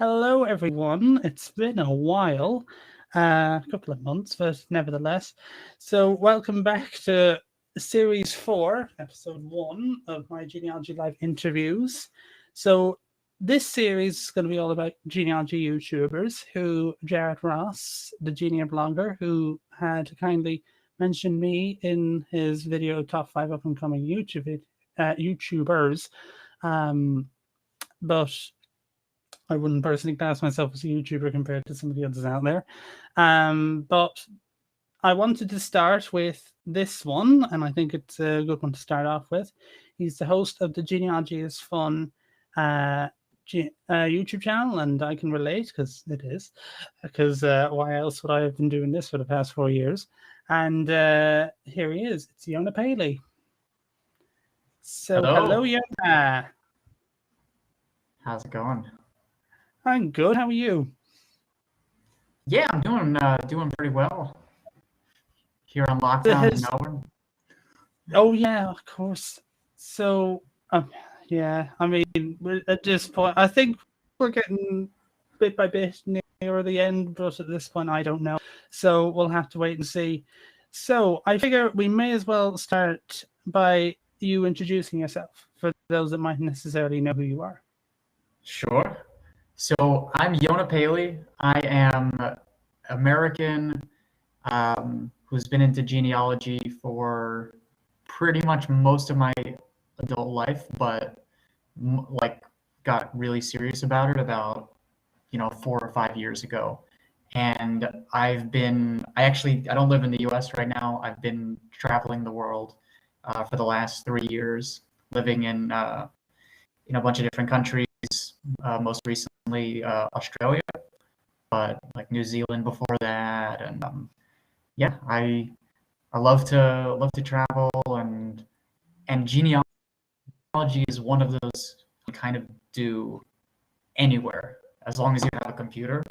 Hello, everyone. It's been a while, a couple of months, but nevertheless. So, welcome back to Series 4, Episode 1 of my Genealogy Live interviews. So, this series is going to be all about genealogy YouTubers who Jared Ross, the Genia blogger, who had kindly mentioned me in his video Top 5 Up and Coming YouTubers. But I wouldn't personally class myself as a YouTuber compared to some of the others out there. But I wanted to start with this one, and I think it's a good one to start off with. He's the host of the Genealogy is Fun YouTube channel, and I can relate because it is. Because why else would I have been doing this for the past 4 years? And here he is. It's Yonah Paley. So, hello Yonah. How's it going? I'm good. How are you? Yeah, I'm doing pretty well. Here on lockdown in Melbourne. Oh yeah, of course. So yeah, I mean, at this point, I think we're getting bit by bit nearer the end, but at this point, I don't know. So we'll have to wait and see. So I figure we may as well start by you introducing yourself for those that might necessarily know who you are. Sure. So I'm Yonah Paley. I am American, who's been into genealogy for pretty much most of my adult life, but got really serious about it about 4 or 5 years ago. And I don't live in the US right now. I've been traveling the world for the last 3 years, living in a bunch of different countries. Most recently Australia, but like New Zealand before that, and I love to travel, and genealogy is one of those you kind of do anywhere as long as you have a computer.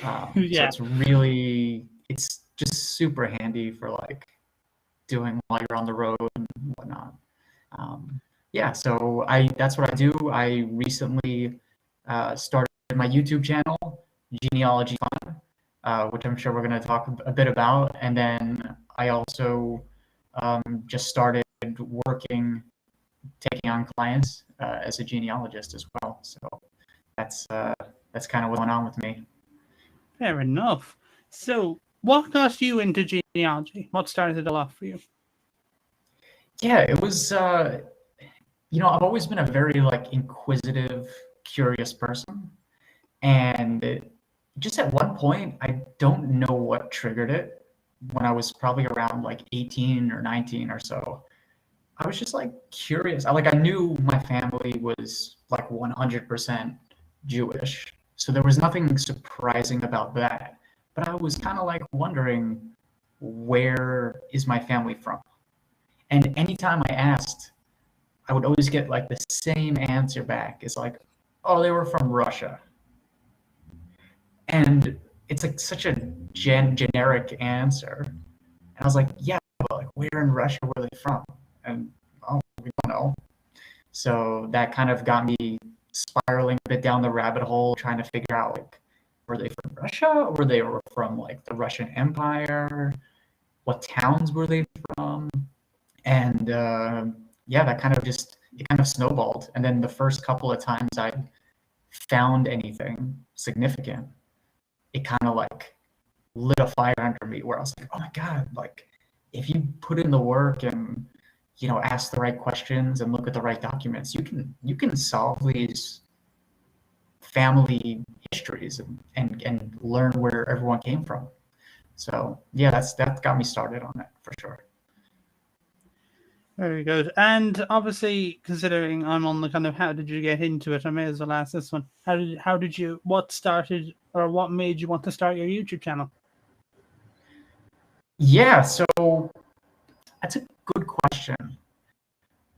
So it's just super handy for like doing while you're on the road and whatnot. So that's what I do. I recently started my YouTube channel, Genealogy Fun, which I'm sure we're going to talk a bit about. And then I also just started taking on clients as a genealogist as well. So that's kind of what's going on with me. Fair enough. So what got you into genealogy? What started it all off for you? Yeah, it was I've always been a very inquisitive, curious person, and just at one point, I don't know what triggered it. When I was probably around 18 or 19 or so, I was just curious. I knew my family was 100% Jewish, so there was nothing surprising about that. But I was kind of wondering, where is my family from? And anytime I asked, I would always get the same answer back. It's oh, they were from Russia. And it's such a generic answer. And I was yeah, but where in Russia were they from? And we don't know. So that kind of got me spiraling a bit down the rabbit hole, trying to figure out were they from Russia, or they were from the Russian Empire? What towns were they from? And that kind of snowballed. And then the first couple of times I found anything significant, it kind of lit a fire under me, where I was oh my God, if you put in the work and ask the right questions and look at the right documents, you can solve these family histories and learn where everyone came from. So yeah, that got me started on that for sure. Very good. And obviously, considering I'm on the kind of how did you get into it, I may as well ask this one. What started, or what made you want to start your YouTube channel? Yeah, so that's a good question.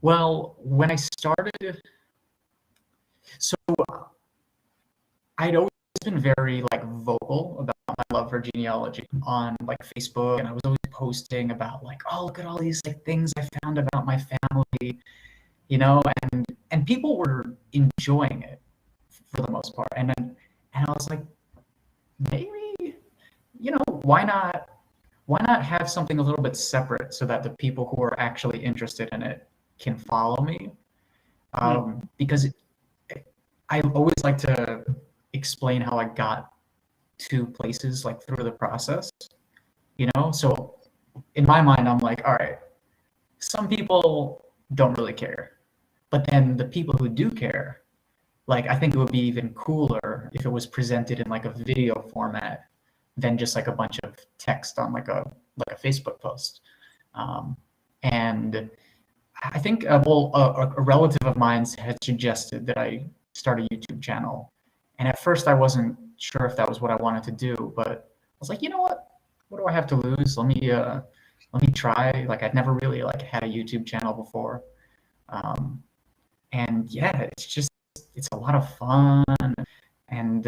Well, when I started, so I'd always been very vocal about my love for genealogy on Facebook, and I was always posting about oh, look at all these things I found about my family, and people were enjoying it for the most part. And then was like, maybe, why not have something a little bit separate so that the people who are actually interested in it can follow me? Because I always like to explain how I got to places like through the process, So in my mind, I'm like, all right, some people don't really care, but then the people who do care, like, I think it would be even cooler if it was presented in like a video format than just like a bunch of text on like a Facebook post. And I think a relative of mine had suggested that I start a YouTube channel, and at first I wasn't sure if that was what I wanted to do, but I was like, you know what? What do I have to lose? Let me try. Like, I'd never really like had a YouTube channel before, and yeah, it's a lot of fun, and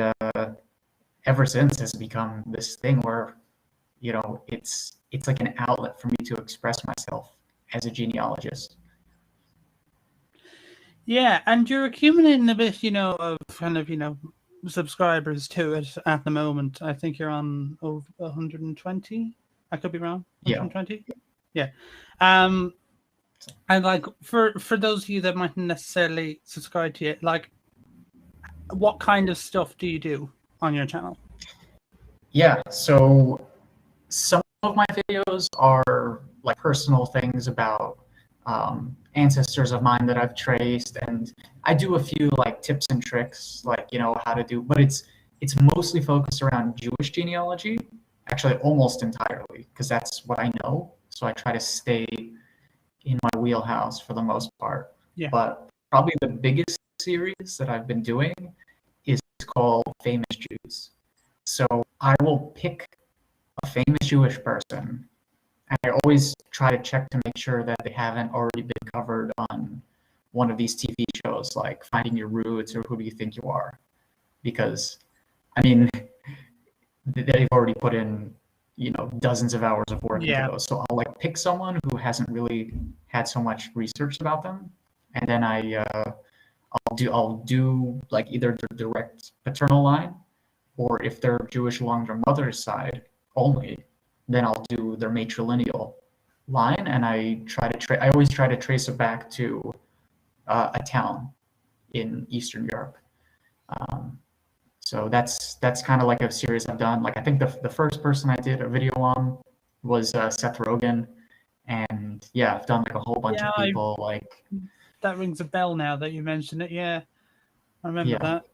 ever since has become this thing where it's like an outlet for me to express myself as a genealogist. Yeah, and you're accumulating a bit, of kind of, subscribers to it at the moment. I think you're on over 120. I could be wrong. 120. Yeah. And like for those of you that mightn't necessarily subscribe to it, like, what kind of stuff do you do on your channel? Yeah, so some of my videos are like personal things about ancestors of mine that I've traced, and I do a few like tips and tricks, like how to do, but it's mostly focused around Jewish genealogy, actually almost entirely, because that's what I know. So I try to stay in my wheelhouse for the most part. Yeah. But probably the biggest series that I've been doing is called Famous Jews. So I will pick a famous Jewish person, and I always try to check to make sure that they haven't already been covered on one of these TV shows like Finding Your Roots or Who Do You Think You Are? Because, I mean, they've already put in, dozens of hours of work into those. So I'll like pick someone who hasn't really had so much research about them, and then I'll do like either the direct paternal line, or if they're Jewish along their mother's side only, then I'll do their matrilineal line, and I always try to trace it back to a town in Eastern Europe. So that's kind of like a series I've done. Like, I think the first person I did a video on was Seth Rogen, and yeah, I've done like a whole bunch of people. Like, that rings a bell now that you mentioned it. Yeah, I remember that.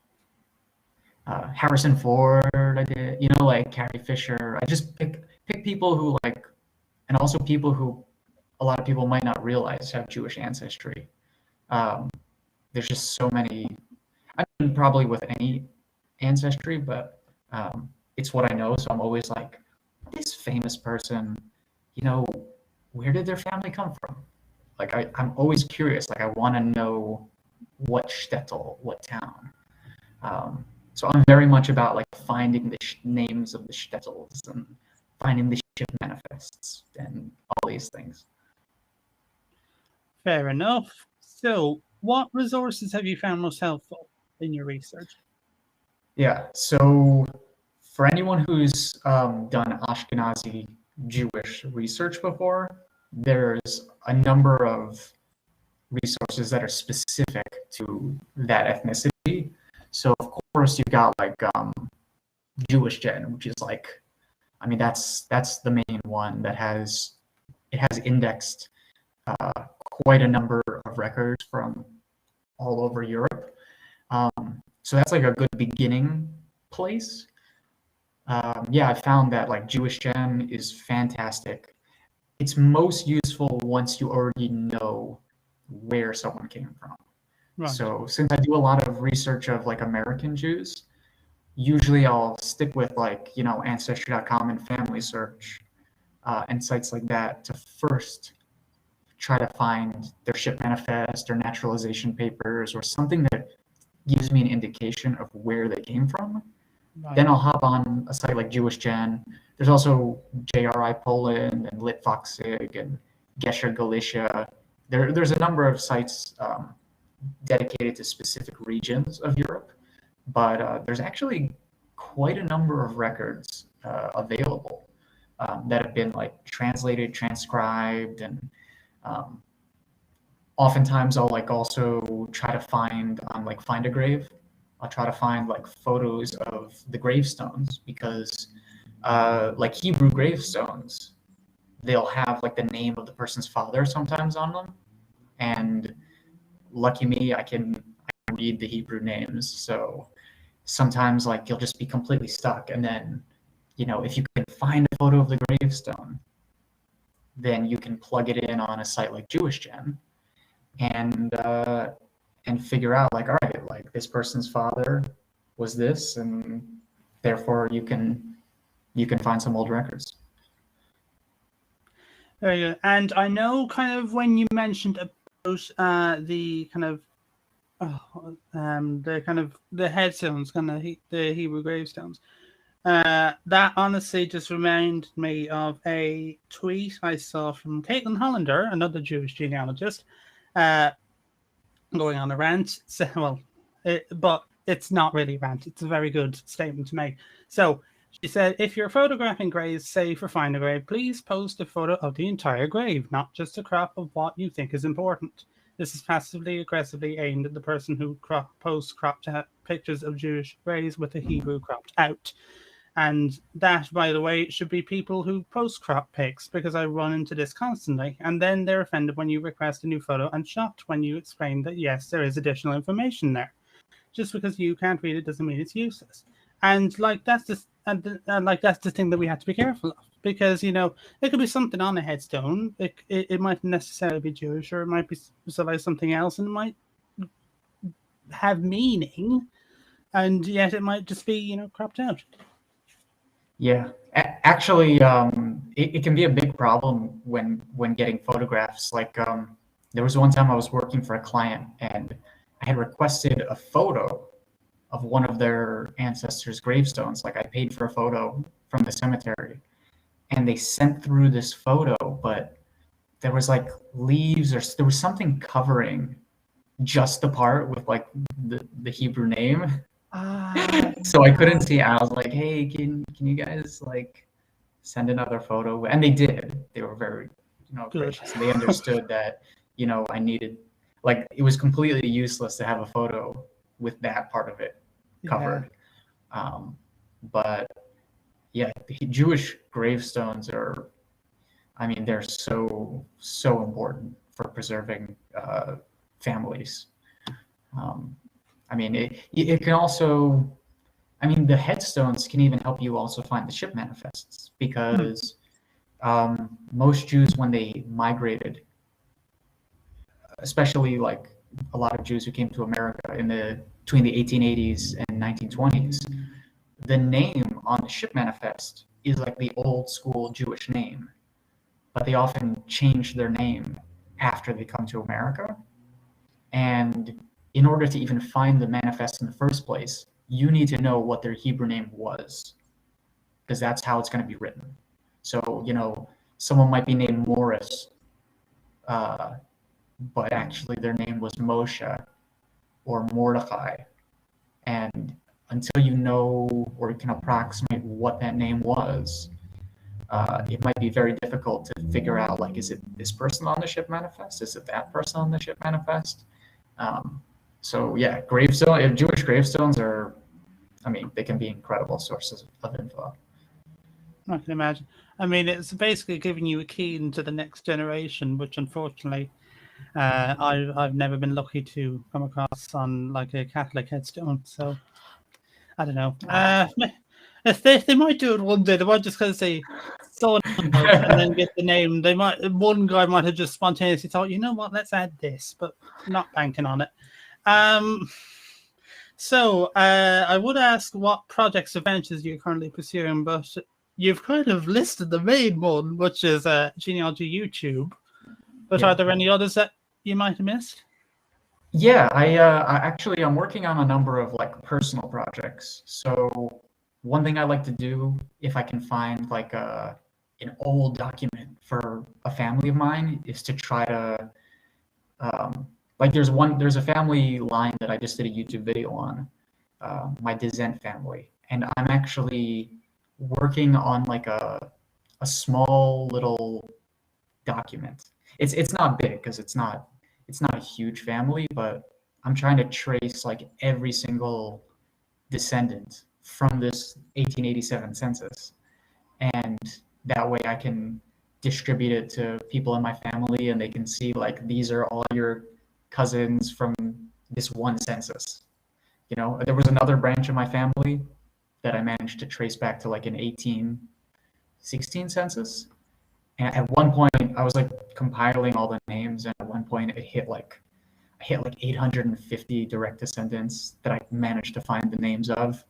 Harrison Ford, I did. Like Carrie Fisher. I just pick people who like, and also people who a lot of people might not realize have Jewish ancestry. There's just so many. I mean, probably with any ancestry, but it's what I know. So I'm always like, this famous person, where did their family come from? Like, I'm always curious. Like, I want to know what shtetl, what town. So I'm very much about like finding the names of the shtetls and finding the ship manifests and all these things. Fair enough. So, what resources have you found most helpful in your research? Yeah, so for anyone who's done Ashkenazi Jewish research before, there's a number of resources that are specific to that ethnicity. So of course you've got like Jewish Gen, which is like, I mean, that's the main one that has indexed quite a number of records from all over Europe. So that's like a good beginning place. I found that like Jewish Gen is fantastic. It's most useful once you already know where someone came from. Right. So since I do a lot of research of like American Jews, usually I'll stick with like, Ancestry.com and Family Search and sites like that to first try to find their ship manifest or naturalization papers or something that gives me an indication of where they came from. Right. Then I'll hop on a site like Jewish Gen. There's also JRI Poland and Litfoxig and Gesher Galicia. There's a number of sites dedicated to specific regions of Europe, but there's actually quite a number of records available that have been like translated, transcribed, and oftentimes I'll like also try to find like Find a Grave. I'll try to find like photos of the gravestones because like Hebrew gravestones, they'll have like the name of the person's father sometimes on them. And lucky me, I can read the Hebrew names. So sometimes like you'll just be completely stuck. And then, you know, if you can find a photo of the gravestone, then you can plug it in on a site like JewishGen and figure out like, all right, like this person's father was this, and therefore you can find some old records. Very good. And I know kind of when you mentioned about the kind of the headstones, kind of the Hebrew gravestones. That honestly just reminded me of a tweet I saw from Caitlin Hollander, another Jewish genealogist, going on a rant. So, but it's not really a rant. It's a very good statement to make. So she said, if you're photographing graves, say for Find a Grave, please post a photo of the entire grave, not just a crop of what you think is important. This is passively aggressively aimed at the person who posts cropped pictures of Jewish graves with the Hebrew cropped out. And that, by the way, should be people who post crop pics, because I run into this constantly. And then they're offended when you request a new photo and shocked when you explain that, yes, there is additional information there. Just because you can't read it doesn't mean it's useless. And like that's the thing that we have to be careful of, because you know there could be something on a headstone. It might necessarily be Jewish, or it might be something else, and it might have meaning, and yet it might just be cropped out. Yeah, actually, it can be a big problem when getting photographs. Like there was one time I was working for a client and I had requested a photo of one of their ancestors' gravestones. Like I paid for a photo from the cemetery, and they sent through this photo, but there was like leaves, or there was something covering just the part with like the Hebrew name. So I couldn't see. I was like, hey, can you guys like send another photo? And they did. They were very gracious. They understood that I needed, like, it was completely useless to have a photo with that part of it covered. Yeah. But yeah, the Jewish gravestones are, I mean, they're so important for preserving families. I mean, it can also, I mean, the headstones can even help you also find the ship manifests, because most Jews, when they migrated, especially like a lot of Jews who came to America between the 1880s and 1920s, the name on the ship manifest is like the old school Jewish name, but they often change their name after they come to America. And in order to even find the manifest in the first place, you need to know what their Hebrew name was, because that's how it's going to be written. So, someone might be named Morris, but actually their name was Moshe or Mordecai. And until you know or you can approximate what that name was, it might be very difficult to figure out, like, is it this person on the ship manifest? Is it that person on the ship manifest? So yeah, Jewish gravestones are, I mean, they can be incredible sources of info. I can imagine. I mean, it's basically giving you a key into the next generation, which unfortunately I've never been lucky to come across on like a Catholic headstone. So I don't know. If they might do it one day, they might just kind of say so and then get the name. One guy might have just spontaneously thought, you know what, let's add this, but not banking on it. So I would ask what projects or ventures you're currently pursuing, but you've kind of listed the main one, which is Genealogy YouTube. But are there any others that you might have missed? Yeah, I'm working on a number of like personal projects. So one thing I like to do, if I can find like an old document for a family of mine, is to try to like there's a family line that I just did a YouTube video on, my Descent family, and I'm actually working on like a small little document. It's not big because it's not a huge family, but I'm trying to trace like every single descendant from this 1887 census, and that way I can distribute it to people in my family, and they can see like these are all your cousins from this one census. You know, there was another branch of my family that I managed to trace back to like an 1816 census. And at one point, I was like compiling all the names, and at one point, I hit like 850 direct descendants that I managed to find the names of.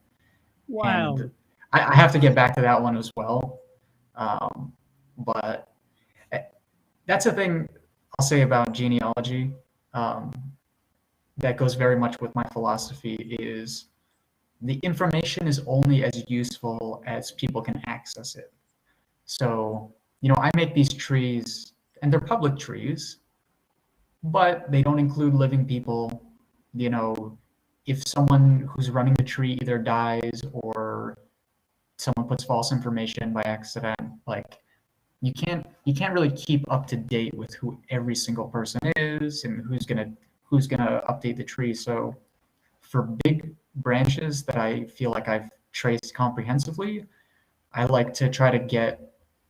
Wow. And I have to get back to that one as well. But that's the thing I'll say about genealogy. That goes very much with my philosophy is the information is only as useful as people can access it. So, you know, I make these trees, and they're public trees, but they don't include living people. You know, if someone who's running the tree either dies or someone puts false information by accident, like you can't really keep up to date with who every single person is and who's gonna update the tree. So for big branches that I feel like I've traced comprehensively, I like to try to get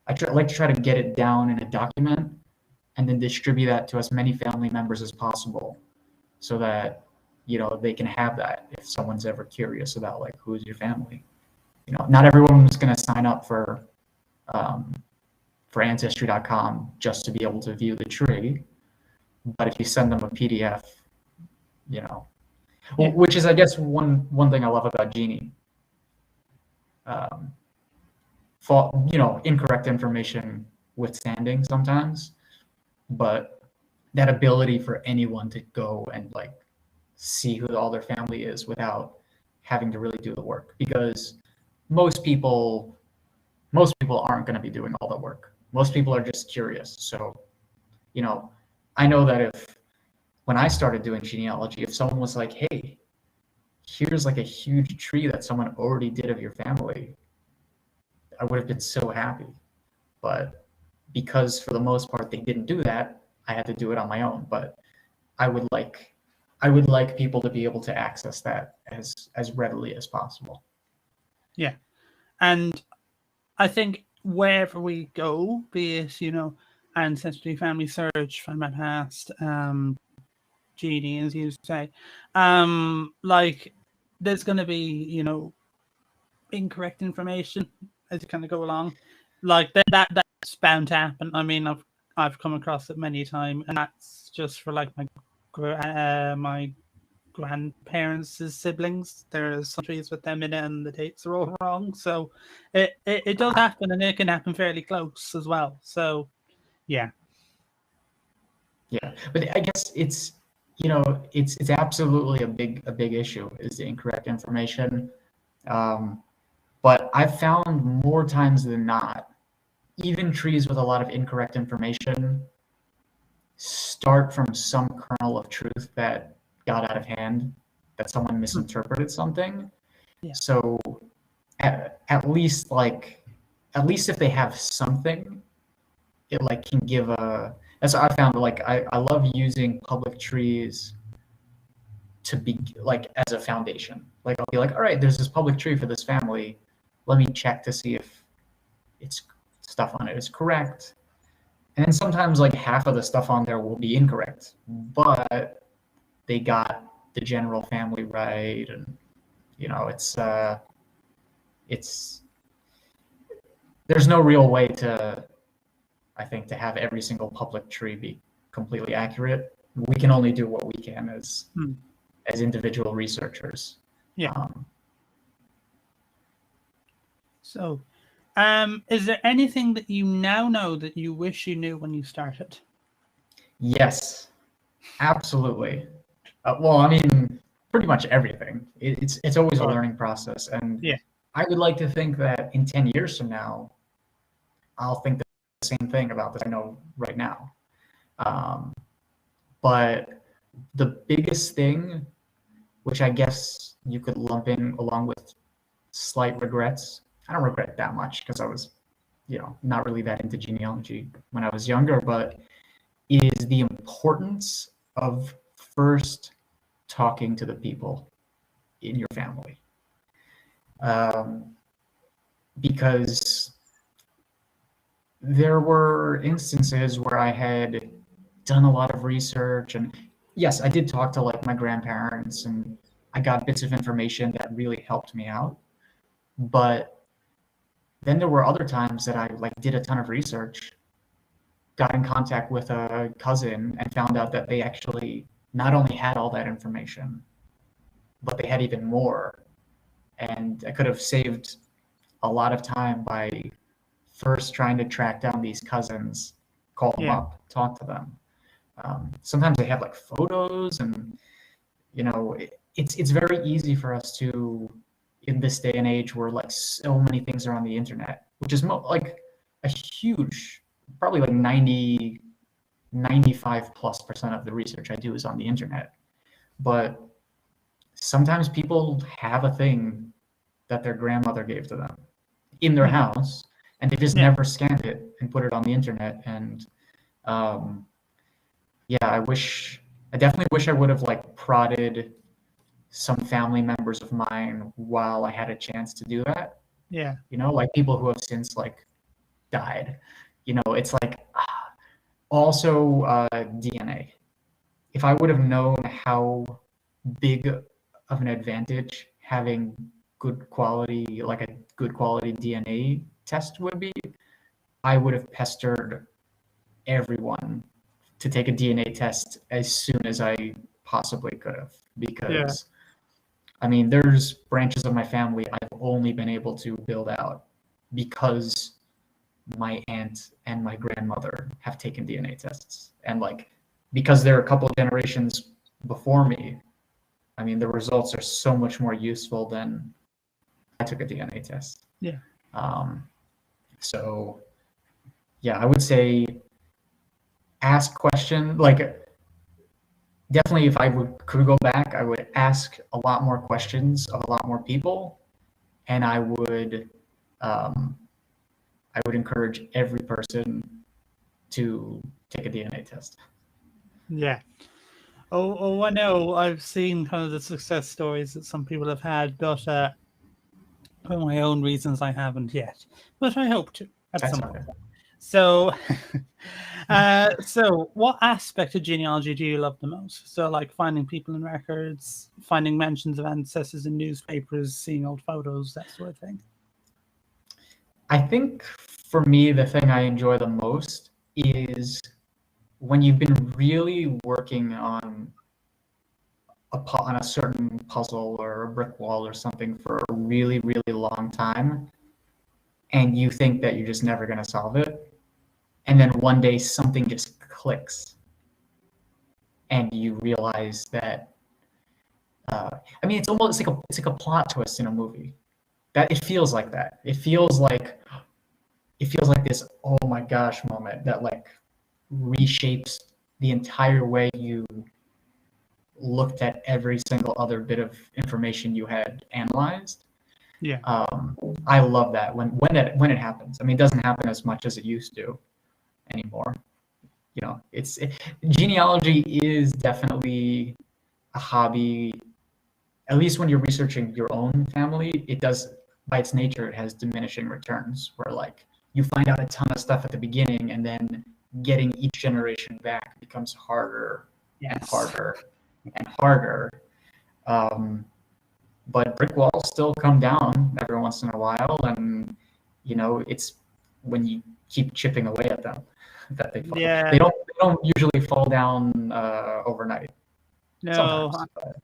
it down in a document and then distribute that to as many family members as possible, so that you know they can have that if someone's ever curious about like who's your family. You know, not everyone's going to sign up for Ancestry.com just to be able to view the tree, but if you send them a PDF, you know, which is I guess one thing I love about Genie. Incorrect information withstanding sometimes, but that ability for anyone to go and like see who all their family is without having to really do the work, because most people aren't going to be doing all the work. Most people are just curious. So, you know, I know that when I started doing genealogy, if someone was like, hey, here's like a huge tree that someone already did of your family, I would have been so happy. But because for the most part they didn't do that, I had to do it on my own. But I would like people to be able to access that as readily as possible. Yeah. And I think wherever we go, be it, you know, Ancestry, Family Search, Find My Past, Genie, as you say, like there's going to be, you know, incorrect information as you kind of go along. Like that's bound to happen. I mean, I've come across it many times, and that's just for like my grandparents' siblings. There's some trees with them in it, and the dates are all wrong. So it does happen, and it can happen fairly close as well. So yeah. Yeah, but I guess it's, you know, it's absolutely a big issue is the incorrect information. But I've found more times than not, even trees with a lot of incorrect information start from some kernel of truth that got out of hand, that someone misinterpreted something. Yeah. So at least if they have something, it like can give a. That's what I found. Like I love using public trees to be like as a foundation. Like I'll be like, all right, there's this public tree for this family. Let me check to see if it's stuff on it is correct. And then sometimes like half of the stuff on there will be incorrect, but they got the general family right, and you know it's there's no real way to, I think, to have every single public tree be completely accurate. We can only do what we can as individual researchers. Yeah. So, is there anything that you now know that you wish you knew when you started? Yes, absolutely. Well, I mean, pretty much everything. It's always a learning process, and I would like to think that in 10 years from now, I'll think the same thing about this I know right now. But the biggest thing, which I guess you could lump in along with slight regrets. I don't regret that much because I was, not really that into genealogy when I was younger, but is the importance of first talking to the people in your family. Because there were instances where I had done a lot of research, and yes, I did talk to like my grandparents, and I got bits of information that really helped me out. But then there were other times that I like did a ton of research, got in contact with a cousin, and found out that they actually not only had all that information, but they had even more. And I could have saved a lot of time by first trying to track down these cousins, call them up, talk to them. Sometimes they have like photos, and it's very easy for us to, in this day and age where like so many things are on the internet, which is like a huge, probably like 95+% of the research I do is on the internet. But sometimes people have a thing that their grandmother gave to them in their house, and they just never scanned it and put it on the internet. And I definitely wish I would have like prodded some family members of mine while I had a chance to do that. Yeah. Like people who have since like died. It's like also DNA. If I would have known how big of an advantage having good quality DNA test would be, I would have pestered everyone to take a DNA test as soon as I possibly could have, because I mean, there's branches of my family I've only been able to build out because my aunt and my grandmother have taken DNA tests. And like, because they're a couple of generations before me, I mean, the results are so much more useful than I took a DNA test. Yeah. So yeah, I would say ask question, like definitely if I could go back, I would ask a lot more questions of a lot more people, and I would encourage every person to take a DNA test. Yeah. Oh, I know. I've seen kind of the success stories that some people have had, but for my own reasons, I haven't yet. But I hope to at some point. So, so what aspect of genealogy do you love the most? So, like finding people in records, finding mentions of ancestors in newspapers, seeing old photos, that sort of thing. I think for me, the thing I enjoy the most is when you've been really working on a certain puzzle or a brick wall or something for a really, really long time, and you think that you're just never going to solve it, and then one day something just clicks, and you realize that. I mean, it's like a plot twist in a movie. That it feels like that. It feels like this oh my gosh moment that like reshapes the entire way you looked at every single other bit of information you had analyzed. Yeah. I love that when it happens. I mean, it doesn't happen as much as it used to anymore. Genealogy is definitely a hobby. At least when you're researching your own family, it does, by its nature, it has diminishing returns, where like you find out a ton of stuff at the beginning, and then getting each generation back becomes harder and harder and harder. But brick walls still come down every once in a while, and it's when you keep chipping away at them that they fall. Yeah. They don't usually fall down overnight. No. Sometimes,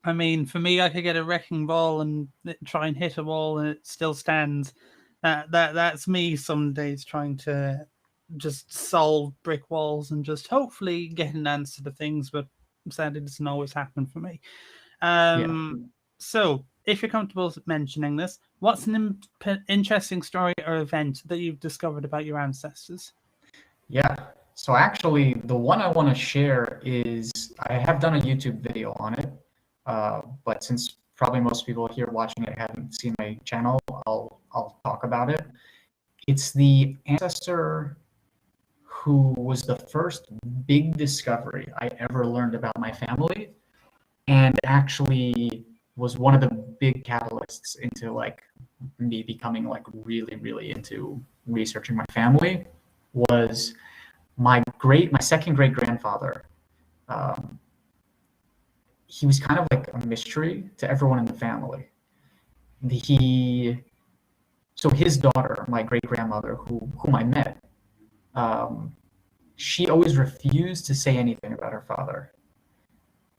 I mean, for me, I could get a wrecking ball and try and hit a wall, and it still stands. That's me some days trying to just solve brick walls and just hopefully get an answer to things, but sadly, it doesn't always happen for me. So, if you're comfortable mentioning this, what's an interesting story or event that you've discovered about your ancestors? Yeah. So actually, the one I want to share is I have done a YouTube video on it, but since probably most people here watching it haven't seen my channel, I'll talk about it. It's the ancestor who was the first big discovery I ever learned about my family, and actually was one of the big catalysts into like me becoming like really, really into researching my family. Was my second great grandfather. He was kind of like a mystery to everyone in the family. So his daughter, my great grandmother, whom I met, she always refused to say anything about her father.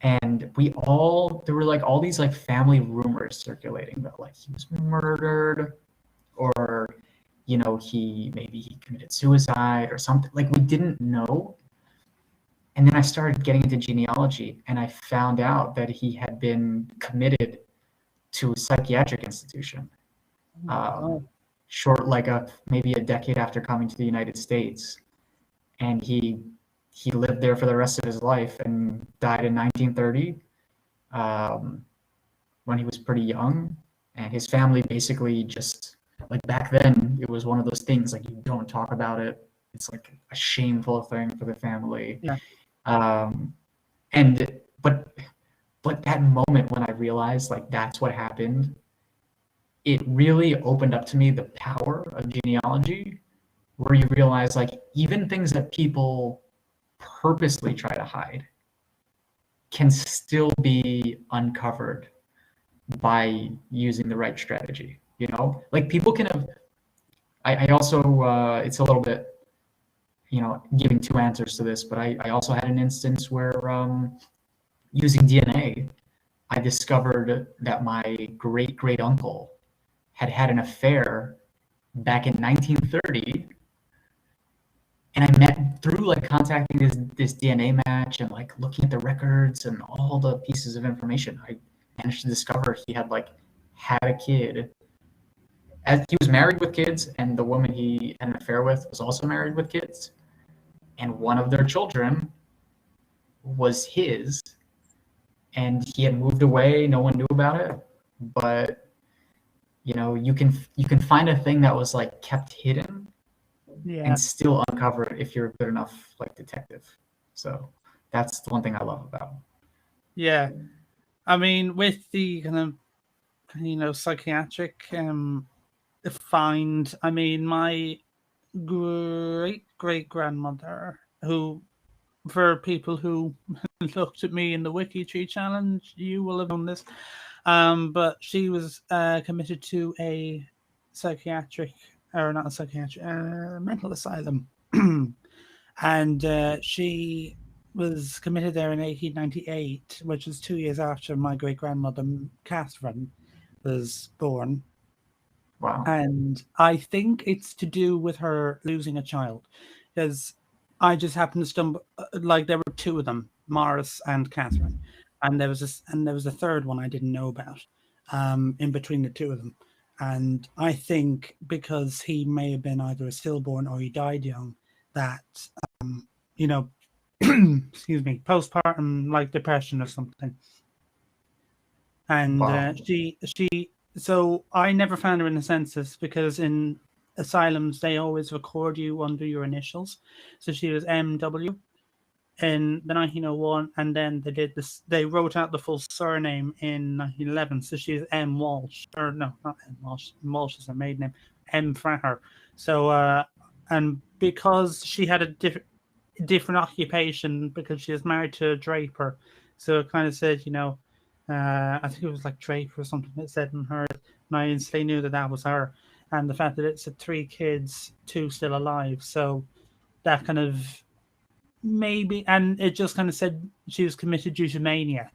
And there were like all these like family rumors circulating that like he was murdered, or he committed suicide or something. Like, we didn't know. And then I started getting into genealogy, and I found out that he had been committed to a psychiatric institution. Maybe a decade after coming to the United States, and he lived there for the rest of his life and died in 1930, when he was pretty young. And his family basically just, like, back then it was one of those things like you don't talk about it. It's like a shameful thing for the family. Yeah. But that moment when I realized like that's what happened, it really opened up to me the power of genealogy, where you realize like even things that people purposely try to hide can still be uncovered by using the right strategy. Like, people can have. I also it's a little bit, giving two answers to this, but I also had an instance where using DNA, I discovered that my great great uncle had an affair back in 1930, and I met through like contacting this DNA match and like looking at the records and all the pieces of information. I managed to discover he had a kid. As he was married with kids, and the woman he had an affair with was also married with kids, and one of their children was his, and he had moved away. No one knew about it, but you can find a thing that was like kept hidden, and still uncover it if you're a good enough like detective. So that's the one thing I love about. Yeah, I mean, with the kind of psychiatric find, I mean, my great great grandmother, who, for people who looked at me in the Wiki Tree Challenge, you will have known this. But she was committed to a mental asylum. And she was committed there in 1898, which is 2 years after my great grandmother, Catherine, was born. Wow. And I think it's to do with her losing a child, because I just happened to stumble, like, there were two of them, Morris and Catherine, and there was a third one I didn't know about, in between the two of them. And I think because he may have been either a stillborn or he died young, that excuse me, postpartum like depression or something. And Wow. So I never found her in the census, because in asylums they always record you under your initials. So she was MW in the 1901, and then they did this. They wrote out the full surname in 1911. So she was M Walsh, or no, not M Walsh. Walsh is her maiden name. M Fraher. So and because she had a different occupation, because she was married to a draper, so it kind of said, I think it was like draper or something that said in her, and I instantly knew that was her. And the fact that it said 3 kids, 2 still alive, so that kind of maybe, and it just kind of said she was committed due to mania,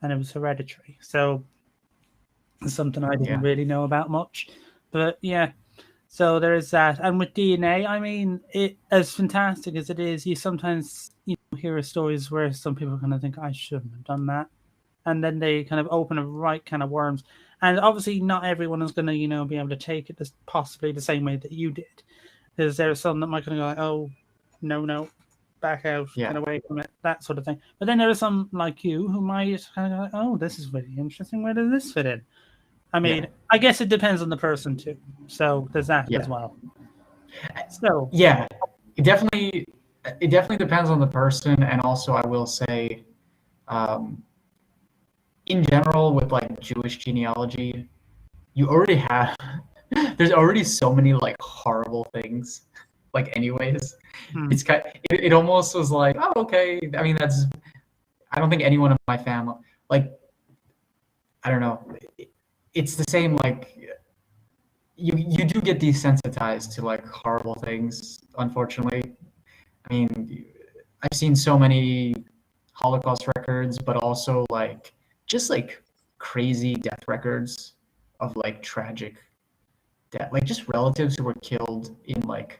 and it was hereditary. So it's something I didn't really know about much, but yeah. So there is that. And with DNA, I mean, it, as fantastic as it is, you sometimes hear stories where some people kind of think, I shouldn't have done that, and then they kind of open a right kind of worms. And obviously, not everyone is going to be able to take it possibly the same way that you did, because there are some that might kind of go like, oh, no, back out, Yeah. get away from it, that sort of thing. But then there are some like you who might kind of go, oh, this is really interesting. Where does this fit in? I mean, Yeah. I guess it depends on the person too. So there's that Yeah. as well. So Yeah, it definitely depends on the person, and also I will say, in general, with like Jewish genealogy, you already have there's already so many like horrible things. Like, anyways, it's kind. It almost was like, oh, okay. I mean, I don't think anyone in my family, like, I don't know. It's the same. Like, you do get desensitized to like horrible things, unfortunately. I mean, I've seen so many Holocaust records, but also like just like crazy death records of like tragic death, like just relatives who were killed in like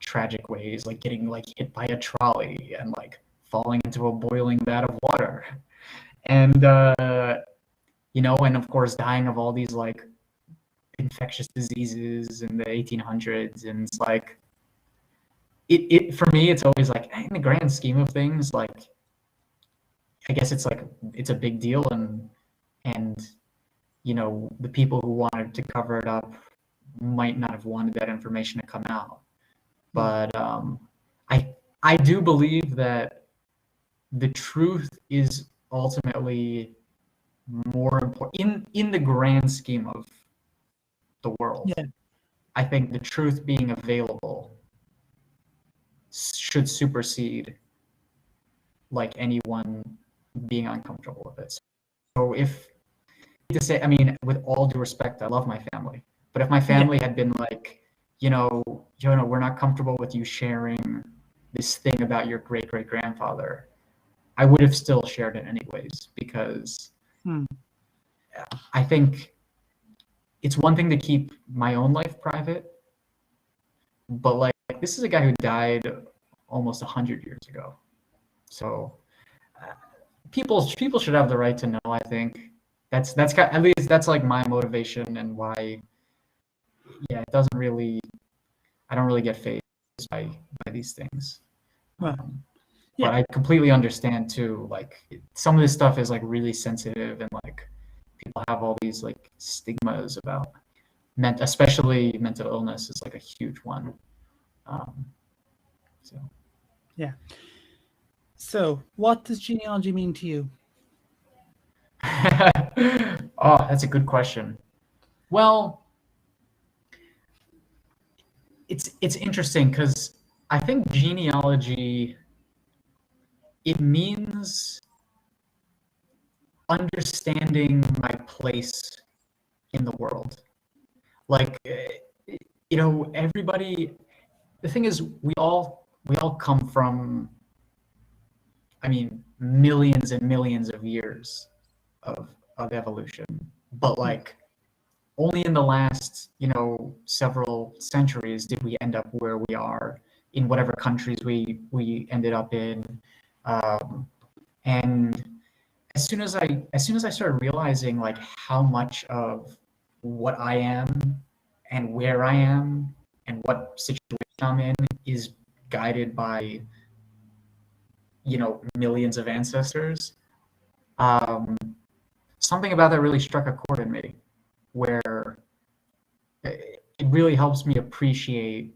tragic ways, like getting like hit by a trolley and like falling into a boiling vat of water, and and of course dying of all these like infectious diseases in the 1800s, and it's like it for me, it's always like, in the grand scheme of things, like, I guess it's like it's a big deal, and the people who wanted to cover it up might not have wanted that information to come out. But I do believe that the truth is ultimately more important in the grand scheme of the world. yeah, I think the truth being available should supersede like anyone being uncomfortable with it. So if to say, I mean, with all due respect, I love my family, but if my family had been like, Yonah, we're not comfortable with you sharing this thing about your great great grandfather, I would have still shared it anyways, because I think it's one thing to keep my own life private, but like, this is a guy who died almost 100 years ago. So people should have the right to know. I think that's at least that's like my motivation, and why. Yeah, I don't really get fazed by these things. Right. But I completely understand too. Like, some of this stuff is like really sensitive, and like people have all these like stigmas about especially mental illness is like a huge one. So. Yeah. So, what does genealogy mean to you? Oh, that's a good question. Well, it's interesting because I think genealogy, it means understanding my place in the world. Like, everybody. The thing is, we all come from, I mean, millions and millions of years of evolution, but like only in the last several centuries did we end up where we are, in whatever countries we ended up in, and as soon as I started realizing like how much of what I am and where I am and what situation I'm in is guided by millions of ancestors, something about that really struck a chord in me, where it really helps me appreciate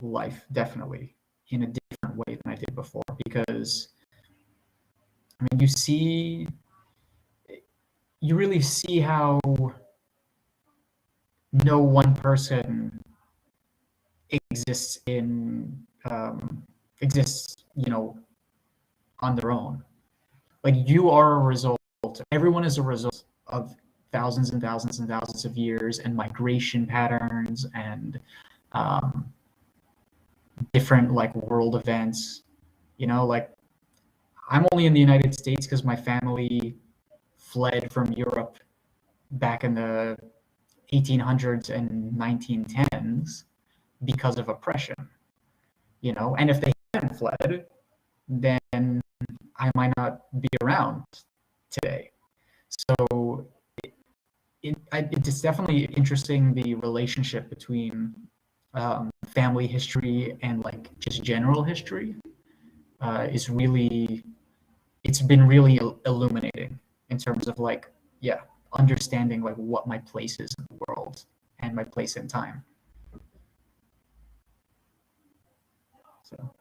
life, definitely, in a different way than I did before, because I mean, you really see how no one person exists on their own. Like, you are a result. Everyone is a result of thousands and thousands and thousands of years, and migration patterns, and different like world events. Like, I'm only in the United States because my family fled from Europe back in the 1800s and 1910s because of oppression. And if they hadn't fled, then I might not be around today. So it's definitely interesting, the relationship between family history and like just general history is really, it's been really illuminating in terms of like, yeah, understanding like what my place is in the world and my place in time. So.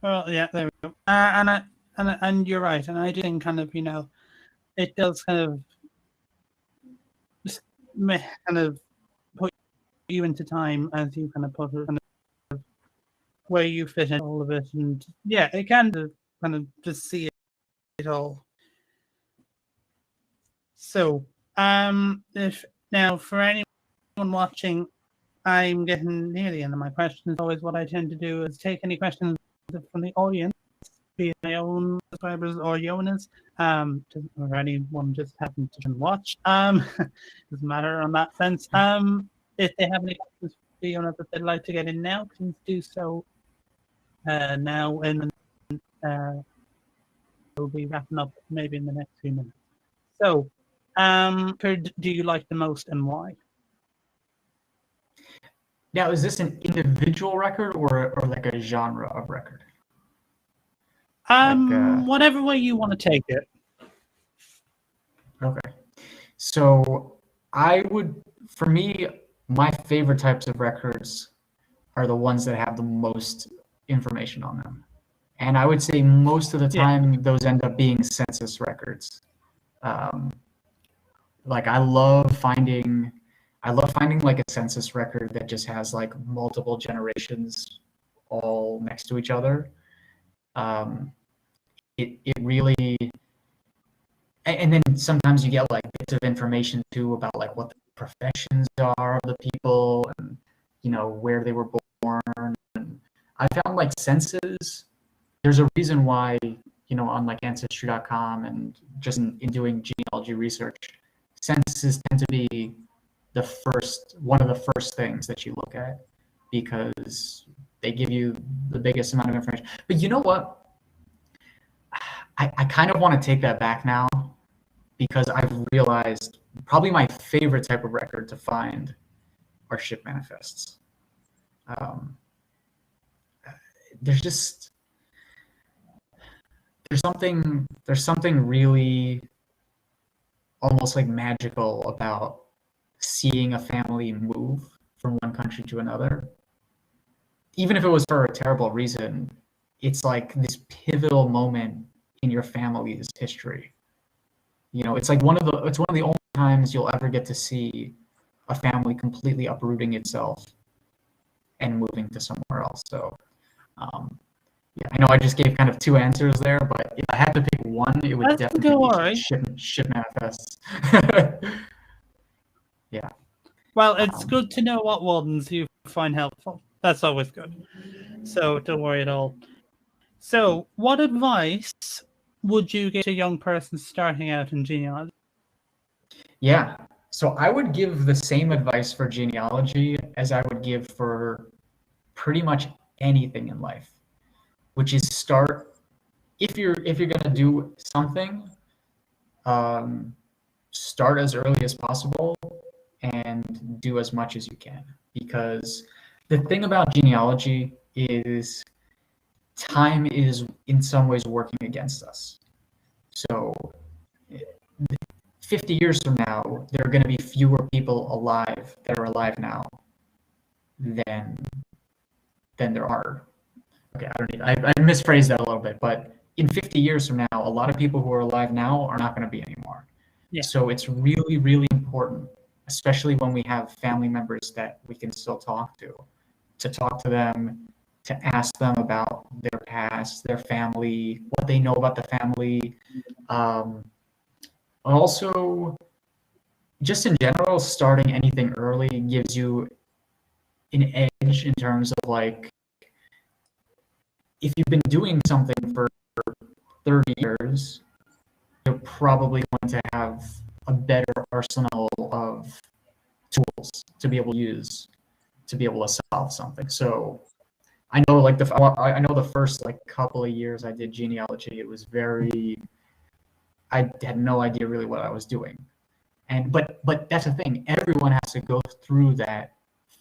Well, yeah, there we go. And you're right, and I do think kind of, you know, it does kind of just kind of put you into time as you kind of put it, kind of where you fit in all of it, and yeah, it can kind of just see it all. So, if now for anyone watching, I'm getting near the end of my questions. Always, what I tend to do is take any questions from the audience, be it my own subscribers or Yonah's, or anyone just happen to watch. Doesn't matter on that sense. If they have any questions for Yonah that they'd like to get in now, please do so now, and we'll be wrapping up maybe in the next few minutes. So, do you like the most and why? Now, is this an individual record or like a genre of record? Whatever way you want to take it. Okay. So for me, my favorite types of records are the ones that have the most information on them. And I would say most of the time, those end up being census records. Like I love finding like a census record that just has like multiple generations all next to each other. It really, and then sometimes you get like bits of information too about like what the professions are of the people and, you know, where they were born. And I found like census, there's a reason why, you know, on like ancestry.com and just in doing genealogy research, censuses tend to be one of the first things that you look at because they give you the biggest amount of information. But you know what? I kind of want to take that back now because I've realized probably my favorite type of record to find are ship manifests. There's something really almost like magical about seeing a family move from one country to another. Even if it was for a terrible reason, it's like this pivotal moment in your family's history. You know, it's like one of the only times you'll ever get to see a family completely uprooting itself and moving to somewhere else. So, yeah, I know I just gave kind of two answers there, but if I had to pick one, it would definitely be ship manifests. Yeah. Well, it's good to know what ones you find helpful. That's always good. So don't worry at all. So, what advice would you give to a young person starting out in genealogy? Yeah. So I would give the same advice for genealogy as I would give for pretty much anything in life, which is start, if you're going to do something, start as early as possible and do as much as you can. Because the thing about genealogy is time is in some ways working against us. So 50 years from now, there are going to be fewer people alive that are alive now than there are. Okay, I misphrased that a little bit, but in 50 years from now, a lot of people who are alive now are not going to be anymore. Yeah. So it's really, really important, especially when we have family members that we can still talk to them, to ask them about their past, their family, what they know about the family. Also, just in general, starting anything early gives you an edge in terms of like, if you've been doing something for 30 years, you're probably going to have a better arsenal of tools to be able to use to be able to solve something. So I know like the first like couple of years I did genealogy, it was I had no idea really what I was doing. But that's the thing. Everyone has to go through that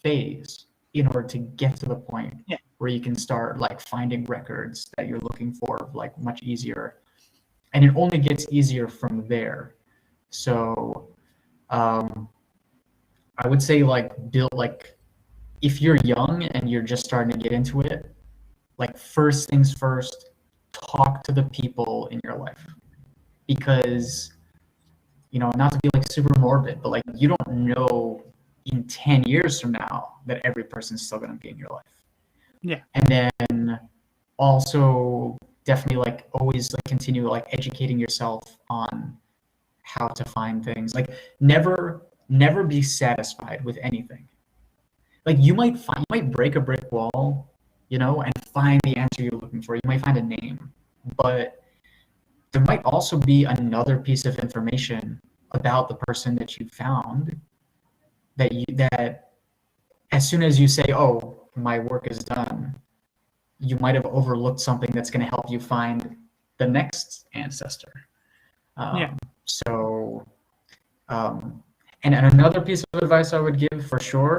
phase in order to get to the point where you can start like finding records that you're looking for like much easier. And it only gets easier from there. So I would say if you're young and you're just starting to get into it, like first things first, talk to the people in your life. Because, not to be like super morbid, but like you don't know in 10 years from now that every person's still going to be in your life. Yeah. And then also definitely like always like continue like educating yourself on how to find things. Like never be satisfied with anything. Like you might break a brick wall, and find the answer you're looking for. You might find a name, but there might also be another piece of information about the person that you found that as soon as you say, "Oh, my work is done," you might have overlooked something that's going to help you find the next ancestor. So, and another piece of advice I would give for sure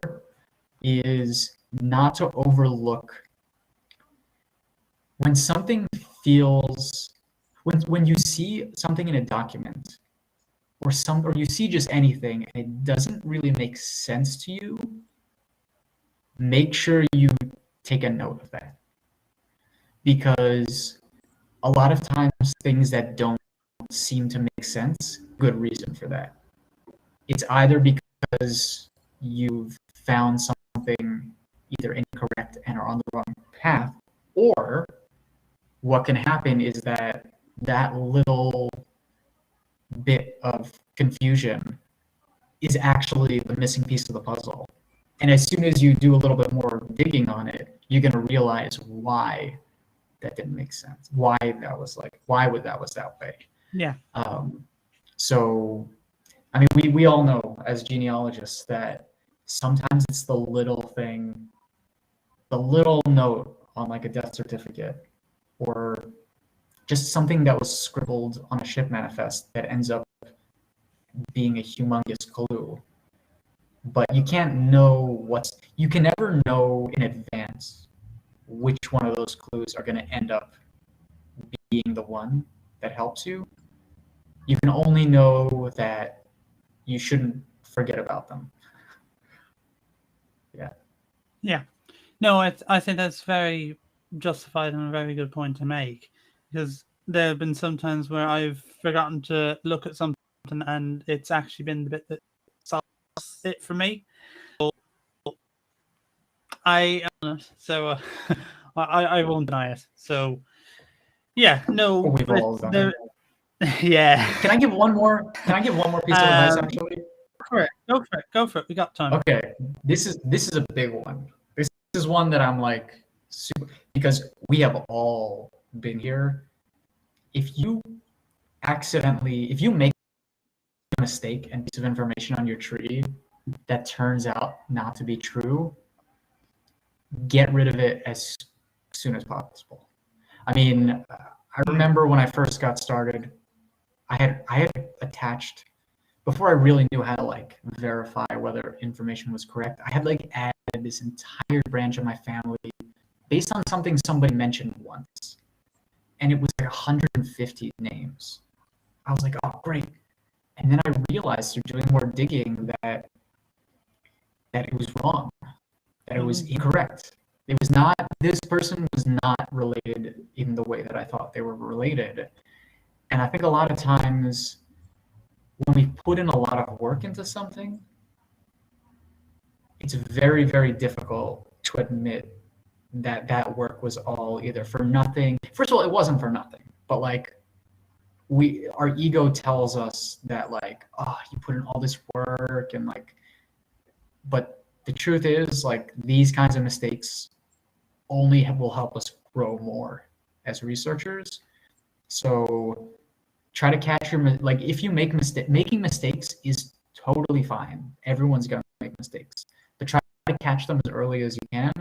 is not to overlook when something feels, when you see something in a document or you see just anything and it doesn't really make sense to you, make sure you take a note of that. Because a lot of times things that don't seem to make sense, good reason for that. It's either because you've found something either incorrect and are on the wrong path, or what can happen is that little bit of confusion is actually the missing piece of the puzzle. And as soon as you do a little bit more digging on it, you're going to realize why that didn't make sense. Why that was that way. Yeah. So, I mean, we all know as genealogists that sometimes it's the little thing, the little note on like a death certificate, or just something that was scribbled on a ship manifest that ends up being a humongous clue. But you can't know you can never know in advance which one of those clues are going to end up being the one that helps you. You can only know that you shouldn't forget about them. Yeah. No, I think that's very justified and a very good point to make, because there have been some times where I've forgotten to look at something and it's actually been the bit that solves it for me. I won't deny it. So yeah, no, we've all done it. Yeah. Can I give one more piece of advice actually? Go for it. We got time. Okay. This is a big one. This is one that I'm like super, because we have all been here. If you make a mistake and piece of information on your tree that turns out not to be true, get rid of it as soon as possible. I mean, I remember when I first got started, I had attached, before I really knew how to like verify whether information was correct, I had like added this entire branch of my family based on something somebody mentioned once. And it was like 150 names. I was like, oh, great. And then I realized through doing more digging that it was wrong, that it was incorrect. It was not, this person was not related in the way that I thought they were related. And I think a lot of times when we put in a lot of work into something, it's very, very difficult to admit that work was all either for nothing. First of all, it wasn't for nothing, but like our ego tells us that like, oh, you put in all this work and like, but the truth is like these kinds of mistakes only will help us grow more as researchers. So try to catch like if you making mistakes is totally fine. Everyone's gonna make mistakes, but try to catch them as early as you can.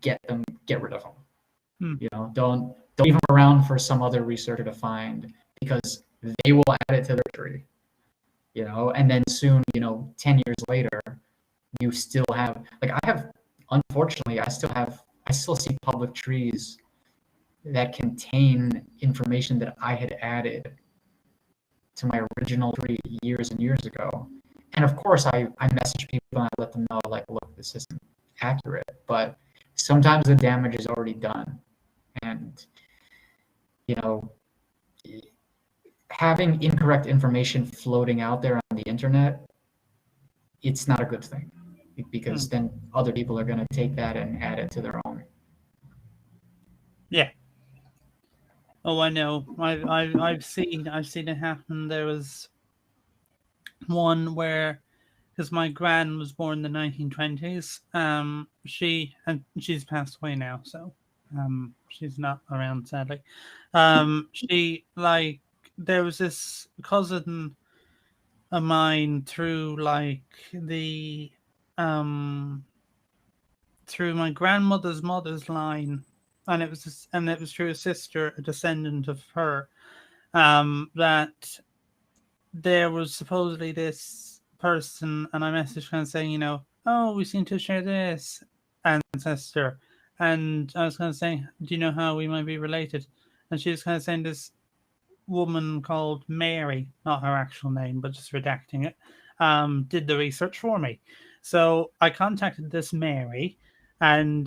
Get rid of them. Don't leave them around for some other researcher to find, because they will add it to their tree. and then soon, 10 years later, you still have, like, unfortunately, I still see public trees that contain information that I had added to my original tree years and years ago. And of course, I message people and I let them know, like, look, this isn't accurate, but sometimes the damage is already done. And, having incorrect information floating out there on the internet, it's not a good thing, because then other people are going to take that and add it to their own. Yeah. Oh, I know. I've seen it happen. There was one where, because my gran was born in the 1920s, she's passed away now, so she's not around, sadly. There was this cousin of mine through through my grandmother's mother's line, and it was through a sister, a descendant of her, that there was supposedly this person, and I messaged her and saying, oh, we seem to share this ancestor, and I was kind of saying, do you know how we might be related? And she was kind of saying this woman called Mary, not her actual name, but just redacting it, did the research for me. So I contacted this Mary, and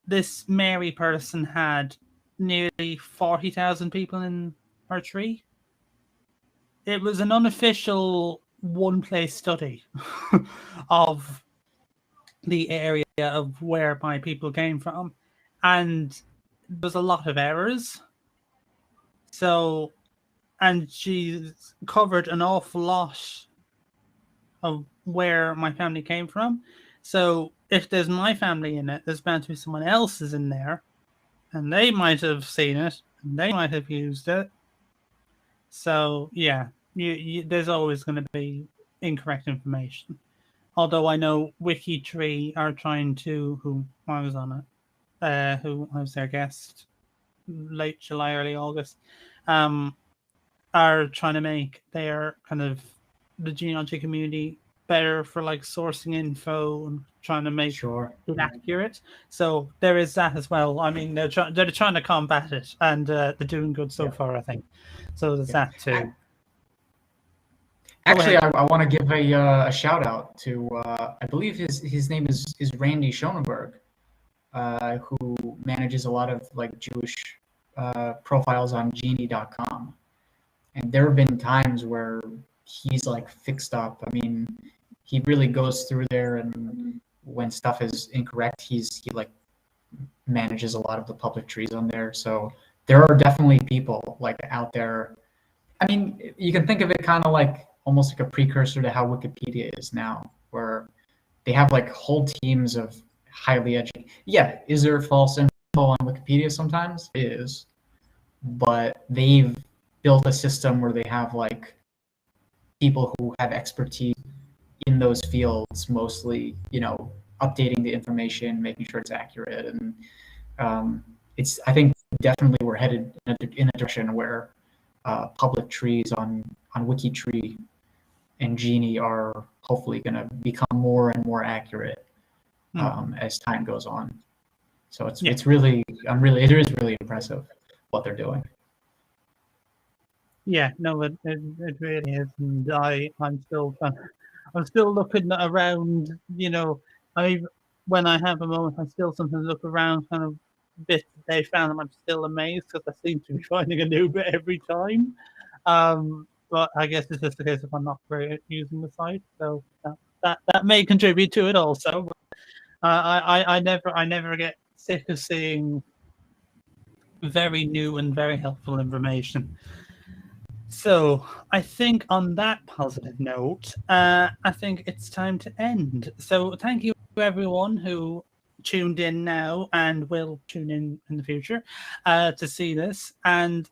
this Mary person had nearly 40,000 people in her tree. It was an unofficial one-place study of the area of where my people came from, and there was a lot of errors. So, and she's covered an awful lot of where my family came from. So, if there's my family in it, there's bound to be someone else's in there, and they might have seen it, and they might have used it. So, yeah, there's always going to be incorrect information. Although I know WikiTree are trying to, who I was on it, who I was their guest, late July, early August, are trying to make their kind of the genealogy community better for like sourcing info and trying to make it accurate. So there is that as well. I mean, they're trying to combat it, and they're doing good so far, I think. So there's that too. Actually, I want to give a shout out to I believe his name is Randy Schoenberg, who manages a lot of like Jewish profiles on Genie.com, and there have been times where he's like fixed up. I mean, he really goes through there, and when stuff is incorrect, he like manages a lot of the public trees on there. So there are definitely people like out there. I mean, you can think of it kind of like almost like a precursor to how Wikipedia is now, where they have like whole teams of highly educated. Yeah, is there false info on Wikipedia sometimes? It is. But they've built a system where they have like people who have expertise in those fields, mostly, updating the information, making sure it's accurate. And I think definitely we're headed in a direction where public trees on WikiTree and Genie are hopefully going to become more and more accurate as time goes on. So it is really impressive what they're doing. Yeah, no, it really is, and I'm still looking around. When I have a moment, I still sometimes look around, kind of bits that they found, and I'm still amazed because I seem to be finding a new bit every time. But I guess it's just a case of I'm not very using the site, so that may contribute to it also. But I never get sick of seeing very new and very helpful information. So I think on that positive note, I think it's time to end. So thank you everyone who tuned in now and will tune in the future to see this. And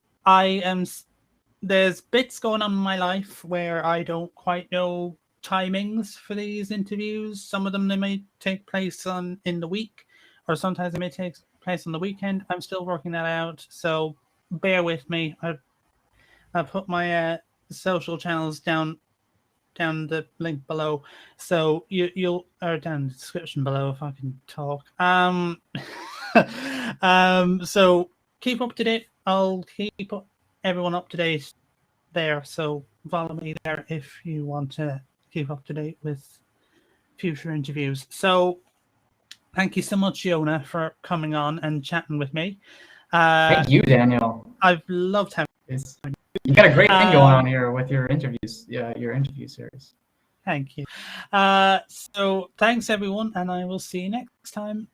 there's bits going on in my life where I don't quite know timings for these interviews. Some of them, they may take place in the week, or sometimes they may take place on the weekend. I'm still working that out, so bear with me. I've put my social channels down the link below, so you'll or down the description below if I can talk. So keep up to date. I'll keep everyone up to date there. So follow me there if you want to keep up to date with future interviews. So thank you so much, Yonah, for coming on and chatting with me. Thank you, Daniel. I've loved having you got a great thing going on here with your interviews, your interview series. Thank you. So thanks, everyone, and I will see you next time.